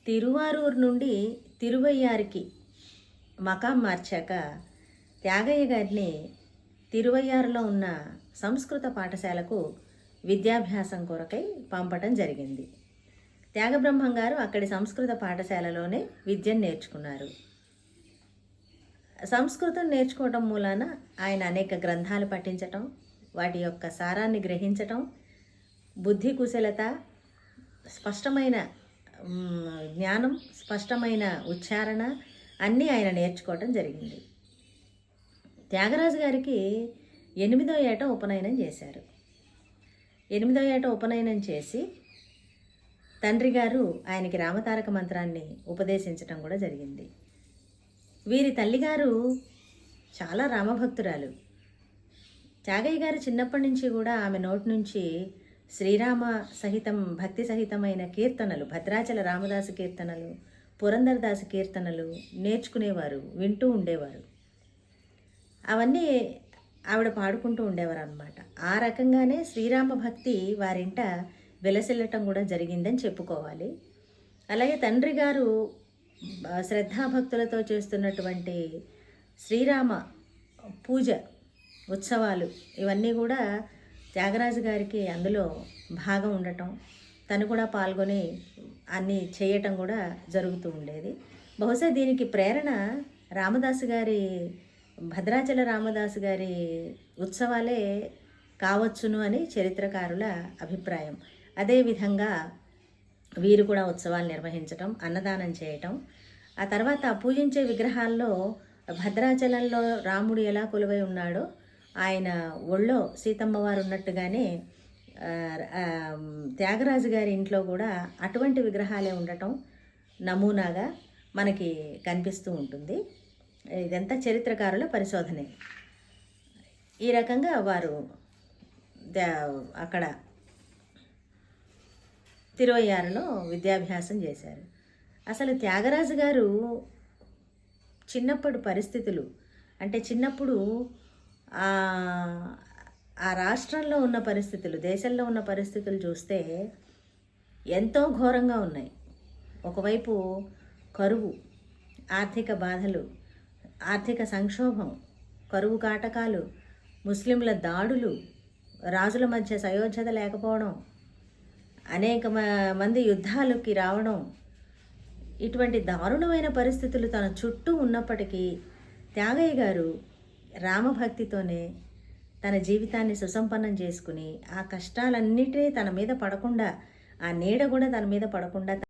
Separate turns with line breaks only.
తిరువారూరు నుండి తిరువయ్యారికి మకాం మార్చాక త్యాగయ్య గారిని తిరువయ్యారులో ఉన్న సంస్కృత పాఠశాలకు విద్యాభ్యాసం కొరకై పంపటం జరిగింది. త్యాగబ్రహ్మం గారు అక్కడి సంస్కృత పాఠశాలలోనే విద్యను నేర్చుకున్నారు. సంస్కృతం నేర్చుకోవటం మూలాన ఆయన అనేక గ్రంథాలు పఠించటం, వాటి యొక్క సారాన్ని గ్రహించటం, బుద్ధి కుశలత, స్పష్టమైన జ్ఞానం, స్పష్టమైన ఉచ్చారణ అన్నీ ఆయన నేర్చుకోవటం జరిగింది. త్యాగరాజు గారికి 8వ ఏట ఉపనయనం చేశారు. 8వ ఏట ఉపనయనం చేసి తండ్రి గారు ఆయనకి రామతారక మంత్రాన్ని ఉపదేశించటం కూడా జరిగింది. వీరి తల్లిగారు చాలా రామభక్తురాలు. త్యాగయ్య గారు చిన్నప్పటి నుంచి కూడా ఆమె నోటి నుంచి శ్రీరామ సహితం భక్తి సహితమైన కీర్తనలు, భద్రాచల రామదాసు కీర్తనలు, పురందరదాసు కీర్తనలు నేర్చుకునేవారు, వింటూ ఉండేవారు. అవన్నీ ఆవిడ పాడుకుంటూ ఉండేవారు అన్నమాట. ఆ రకంగానే శ్రీరామ భక్తి వారింట విలసిల్లటం కూడా జరిగిందని చెప్పుకోవాలి. అలాగే తండ్రి గారు శ్రద్ధాభక్తులతో చేస్తున్నటువంటి శ్రీరామ పూజ ఉత్సవాలు ఇవన్నీ కూడా త్యాగరాజు గారికి అందులో భాగం ఉండటం, తను కూడా పాల్గొని అన్నీ చేయటం కూడా జరుగుతూ ఉండేది. బహుశా దీనికి ప్రేరణ రామదాసు గారి, భద్రాచల రామదాసు గారి ఉత్సవాలే కావచ్చును అని చరిత్రకారుల అభిప్రాయం. అదేవిధంగా వీరు కూడా ఉత్సవాలు నిర్వహించటం, అన్నదానం చేయటం, ఆ తర్వాత పూజించే విగ్రహాల్లో భద్రాచలంలో రాముడు ఎలా కొలువై ఉన్నాడో ఆయన ఒళ్ళో సీతమ్మ వారు ఉన్నట్టుగానే త్యాగరాజు గారి ఇంట్లో కూడా అటువంటి విగ్రహాలే ఉండటం నమూనాగా మనకి కనిపిస్తూ ఉంటుంది. ఇదంతా చరిత్రకారుల పరిశోధనే. ఈ రకంగా వారు అక్కడ తిరువయ్యారులో విద్యాభ్యాసం చేశారు. అసలు త్యాగరాజు గారు చిన్నప్పటి పరిస్థితులు అంటే చిన్నప్పుడు ఆ రాష్ట్రంలో ఉన్న పరిస్థితులు, దేశంలో ఉన్న పరిస్థితులు చూస్తే ఎంతో ఘోరంగా ఉన్నాయి. ఒకవైపు కరువు, ఆర్థిక బాధలు, ఆర్థిక సంక్షోభం, కరువు కాటకాలు, ముస్లింల దాడులు, రాజుల మధ్య సయోధ్యత లేకపోవడం, అనేక మంది యుద్ధాలకి రావడం, ఇటువంటి దారుణమైన పరిస్థితులు తన చుట్టూ ఉన్నప్పటికీ త్యాగయ్య గారు రామభక్తితోనే తన జీవితాన్ని సుసంపన్నం చేసుకుని ఆ కష్టాలన్నిటినీ తన మీద పడకుండా, ఆ నీడ కూడా తన మీద పడకుండా